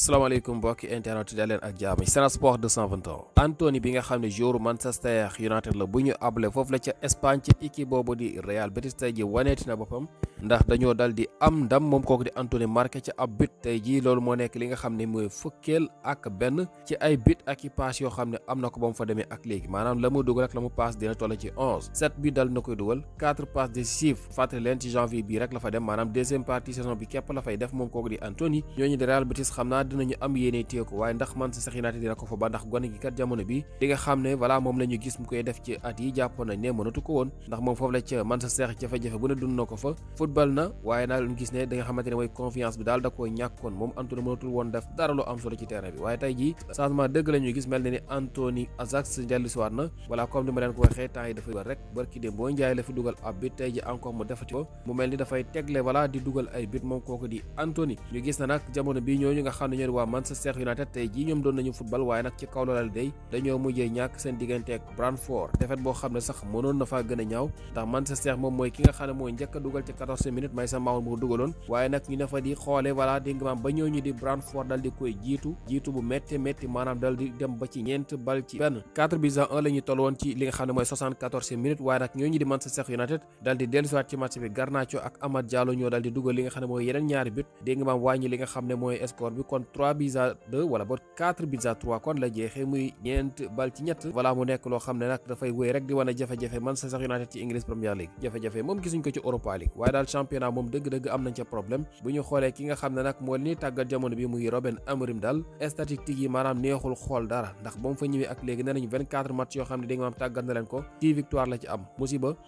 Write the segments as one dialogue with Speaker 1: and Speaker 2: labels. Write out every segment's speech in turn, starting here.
Speaker 1: salaamaaleykum mbokki internet yi daleen ak jaam Sen Sport 221 Anthony bi nga xam ne joueur Manchester United la bu ñu able foofu la ca Espagne ci équipe boobu di Real Betis tey ji waneeti na boppam ndax dañoo dal di am ndam moom kooku di Anthony marqué ca ab but tey ji loolu moo nekk li nga xam ne mooy fukkeel ak benn ci ay but ak i passe yoo xam ne am na ko ba mu fa demee ak léegi maanaam la mu dugal ak la mu passe dina toll ci 11 7 bi dal na koy dugal 4 passes décisives fàttali leen ci janvier bii rek la fa dem maanaam deuxième partie saison bi képp la fay def moom kooku di Anthony ñooñu di Real Betis xam naa dinañu am yéene téye ko waaye ndax Manchester United dina ko fa ba ndax gone gi kat jamono bi di nga xam ne voilà moom la ñu gis mu koy def ci at yi jàppoon nañ ne mënatu ko woon ndax moom foofu la ca Manchester jafe-jafe bu ne dund na ko fa football na waaye daal ñu gis ne da nga xamante ne mooy confiance bi daal da koo ñàkkoon moom Anthony mënatul woon def dara lu am solo ci terrain bi waaye tey jii changement dëgg la ñuy gis mel na ni Anthony Ajax dellusiwaat na voilà comme ni ma leen ko waxee temps yi dafay dugal rek barki dem boo njaay la fi dugal ab bit tey ji encore mu defati ko mu mel ni dafay tegle voilà di dugal ay bit moom kooku di Anthony ñu gis na nag jamono bi ñooñu nga xam ne ñoo di waa Manchester United tey jii ñoom doon nañu football waaye nag ci kaw loolal day dañoo mujjee ñàkk seen diggante ak Brentford defet boo xam ne sax mënoon na faa gën a ñaaw ndax Manchester moom mooy ki nga xam ne mooy njëkk a dugal ci 14 minutes may sa maawoon moo dugaloon waaye nag ñu ne fa di xoole voilà dégg nga maam ba ñooñu di Brentford dal di koy jiitu bu métti maanaam dal di dem ba ci ñeent bal ci benn 4-1 la ñu toll woon ci li nga xam ne mooy 74 minutes waaye nag ñooñu di Manchester United dal di dellusiwaat ci match bi Garnacho ak Amad Diallo ñoo dal di dugal li nga xam ne mooy yeneen ñaari but dégg nga maam wàññi li nga xam ne mooy score bi kon 3-2 wala ba 4-3 kon la jeexee muy ñeent bal ci ñett voilà mu nekk loo xam ne nag dafay wéy rek di wane jafe-jafe Manchester United ci English Premier League jafe-jafe moom gisuñ ko ci Europa League waaye daal championnat moom dëgg-dëgg am nañ ca problème bu ñu xoolee ki nga xam ne nag moo leen tàggat jamono bi muy Ruben Amorim daal statistique yi maanaam neexul xool dara ndax ba mu fa ñëwee ak léegi nee nañ 24 match yoo xam ne di nga maam tàggat na leen ko 10 victoire la ci am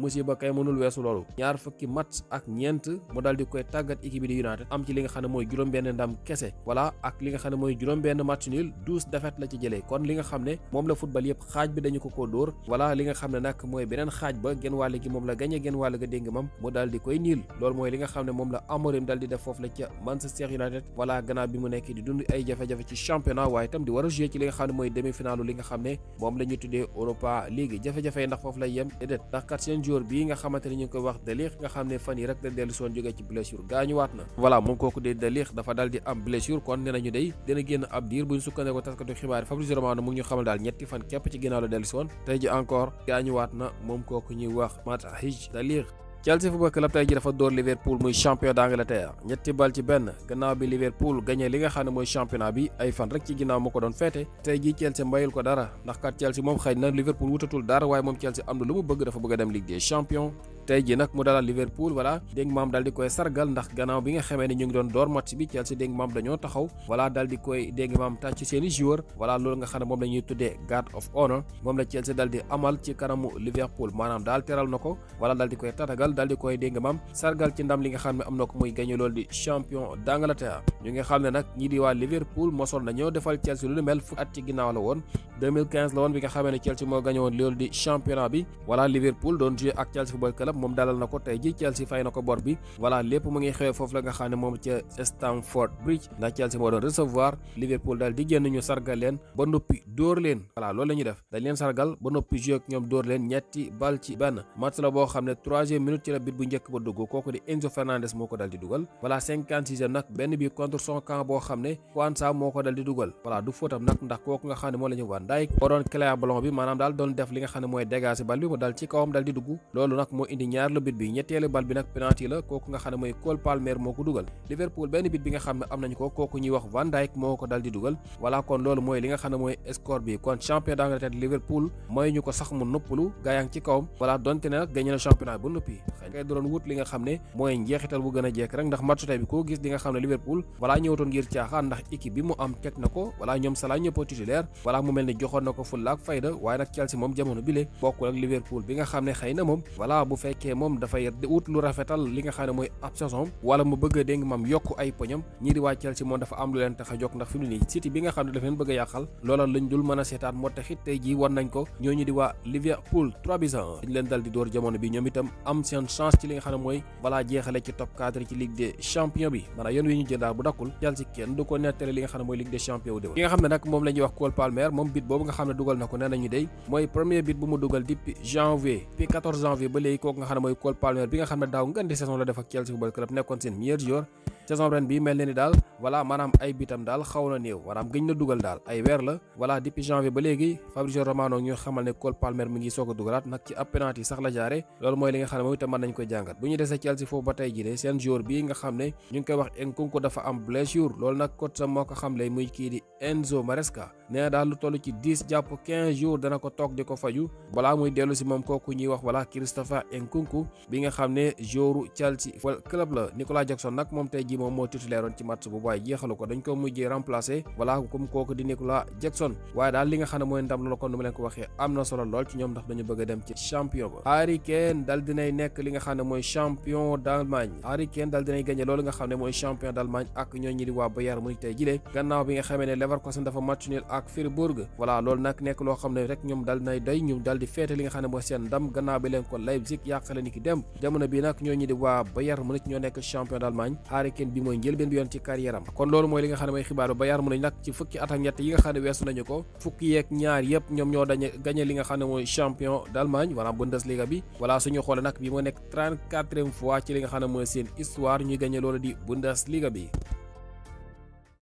Speaker 1: musiba kay mënul weesu loolu ñaar fukki match ak ñeent mu daal di koy tàggat équipe bi di United am ci li nga xam ne mooy juróom-benn ndam kese voilà ak li nga xam ne mooy juróom-benn match nul 12 défaites la ci jëlee kon li nga xam ne moom la football yëpp xaaj bi dañu ko dóor voilà li nga xam ne nag mooy beneen xaaj ba genn wàll gi moom la gagné genn wàll ga dégg mam mu daal di koy niil loolu mooy li nga xam ne moom la Amorim daal di def foofu la ca Manchester United voilà gannaaw bi mu nekk di dund ay jafe-jafe ci championnat waaye itam di war a jouer ci li nga xam ne mooy demi-finale li nga xam ne moom la ñu tuddee Europa League jafe-jafe yi ndax foofu lay yem déedéet ndax kat seen joueur bii nga xamante ne ñu ngi koy wax De Ligt nga xam ne fan yi rek da dellu soon jógee ci blessure gaañuwaat na voilà moom kooku de De Ligt dafa daal di am blessure kon nee nañu day dina génn ab diir bu ñu sukkandikoo taskatu xibaar yi Fabrizio Romano mu ngi ñu xamal daal ñetti fan képp ci ginnaaw la dellu soon tey ji encore gaañuwaat na moom kooku ñuy wax Matthijs De Ligt Chelsea Football Club tey ji dafa dóor Liverpool muy champion d'Angleterre ñetti bal ci benn gannaaw bi Liverpool gagné li nga xam ne mooy championnat bi ay fan rek ci ginnaaw moo ko doon feete tey ji Chelsea mbayul ko dara ndax kat Chelsea moom xëy na Liverpool wutatul dara waaye moom Chelsea am na lu mu bëgg dafa bëgg a dem Ligue des Champions tey ji nag mu dalal Liverpool voilà dégg maam daal di koy sargal ndax gannaaw bi nga xamee ne ñu ngi doon door match bi Chelsea dégg maam dañoo taxaw voilà daal di koy dégg maam tàcc seeni joueur voilà loolu nga xam ne moom la ñuy tuddee guard of honor moom la Chelsea daal di amal ci kanamu Liverpool maanaam daal teral na ko voilà daal di koy tatagal daal di koy dégg maam sargal ci ndam li nga xam ne am na ko muy gagné loolu di champion d'Angleterre ñu nga xam ne nag ñi di waa Liverpool mosoon nañoo defal Chelsea lu mel fukki at ci ginnaaw la woon 2015 la woon bi nga xamee ne Chelsea moo gagné woon loolu di championnat bi voilà Liverpool doon joué ak Chelsea Football Club moom dalal na ko tey ji Chelsea fay na ko bor bi voilà lépp mu ngi xew foofu la nga xam ne moom ca Stamford Bridge ndax Chelsea moo doon recevoir Liverpool daal di génn ñu sargal leen ba noppi dóor leen voilà loolu la ñuy def dañ leen sargal ba noppi joué ak ñoom dóor leen ñetti bal ci benn match la boo xam ne 3e minute ci la bit bu njëkk ba dugg kooku di Enzo Fernandez moo ko dal di dugal voilà 56e nag benn bi contre son camp boo xam ne Kwanza moo ko dal di dugal voilà du fóotam nag ndax kooku nga xam ne moo la ñu Van Dijk moo doon clear ballon bi maanaam daal doon def li nga xam ne mooy dégager bal bi mu dal ci kawam dal di dugg loolu nag moo indi ñaar la bit bi ñetteelu bal bi nag penalty la kooku nga xam ne mooy Cole Palmer moo ko dugal Liverpool benn bit bi nga xam ne am nañu ko kooku ñuy wax Van Dijk moo ko dal di dugal voilà kon loolu mooy li nga xam ne mooy score bi kon champion d'Angleterre Liverpool mooy ñu ko sax mu noppalu gaayang ci kawam voilà donte ne nag gagné na championnat bu noppi xëy kay doon wut li nga xam ne mooy njeexital bu gën a jekk rek ndax match tey bi koo gis di nga xam ne Liverpool voilà ñëwatoon ngir caaxaan ndax équipe bi mu am teg na ko voilà ñoom Salah ñëpp titulaire voilà mu mel ni joxoon na ko fulla ak fayda waaye nag Chelsea moom jamono bile bokkul ak Liverpool bi nga xam ne xëy na moom voilà bu fekkee moom dafay wut lu rafetal li nga xam ne mooy ab saison wala mu bëgg a dégg maam yokk ay poñam ñii di waa Chelsea moom dafa am lu leen tax a jóg ndax fi mu ne nii City bi nga xam ne dafa leen bëgg a yàqal loola lañ dul mën a seetaan moo taxit tey jii war nañ ko ñooñu di waa Liverpool 3-1 dañ leen dal di door jamono bi ñoom itam am seen chance ci li nga xam ne mooy voilà jeexale ci top 4 ci Ligue des Champions bi maanaam yoon wi ñu jël daal bu dakkul Chelsea kenn du ko nettale li nga xam ne mooy Ligue des Champions wu déwén ki nga xam ne nag moom la ñuy wax Cole Palmer moom bit boobu nga xam ne dugal na ko nee nañu day mooy premier bit bu mu dugal depuis janvier puis 14 janvier ba léegi kooku nga xam ne mooy Cole Palmer bi nga xam ne daaw ngeen di saison la def ak Chelsea Football Club nekkoon seen meilleur joueur saison ren bi mel na ni daal voilà maanaam ay bitam daal xaw na néew maanaam gëñ na dugal daal ay weer la voilà depuis janvier ba léegi Fabrizio Romano ñu xamal ne Cole Palmer mi ngi soog a dugalaat nag ci ab penalty sax la jaare loolu mooy li nga xam ne moom itam mën nañ koy jàngat bu ñu desee Chelsea foofu ba tey ji de seen joueur bi nga xam ne ñu ngi koy wax Nkunku dafa am blessure loolu nag coach sa moo ko xamle muy kii di Enzo Maresca nee na daal lu toll ci 10 jàpp 15 jours dana ko toog di ko faju balaa muy dellu si moom kooku ñuy wax voilà Christopher Nkunku bi nga xam ne joueur Chelsea club la Nicolas Jackson nag moom tey ji moom moo titulaire woon ci match bu waaye jeexalu ko dañ ko mujjee remplacer voilà comme kooku di Nicolas Jackson waaye daal li nga xam ne mooy ndam loolu kon nu ma leen ko waxee am na solo lool ci ñoom ndax dañu bëgg a dem ci champion ba Harry Kane dal dinay nekk li nga xam ne mooy champion d'Allemagne Harry Kane dal dinay gagné loolu nga xam ne mooy champion d'Allemagne ak ñoo ñi di waa Bayern Munich tey jile gannaaw bi nga xamee ne Leverkusen dafa match nul ak Fribourg voilà loolu nag nekk loo xam ne rek ñoom dal dinay doy ñu dal di féete li nga xam ne mooy seen ndam gannaaw bi leen ko Leipzig yàqale ni ki dem jamono bi nag ñoo ñi di waa Bayern Munich ñoo nekk champion d'Allemagne Harry Kane bi mooy njëlbeen bi yoon ci carrière am kon loolu mooy li nga xam ne mooy xibaar ba Bayern Munich nag ci fukki at ak ñett yi nga xam ne weesu nañu ko fukki yeeg ñaar yëpp ñoom ñoo dañu gagné li nga xam ne mooy champion d'Allemagne wala Bundesliga bi voilà suñu xoolee nag bi moo nekk 34e fois ci li nga xam ne mooy seen histoire ñuy gagné loolu di Bundesliga bi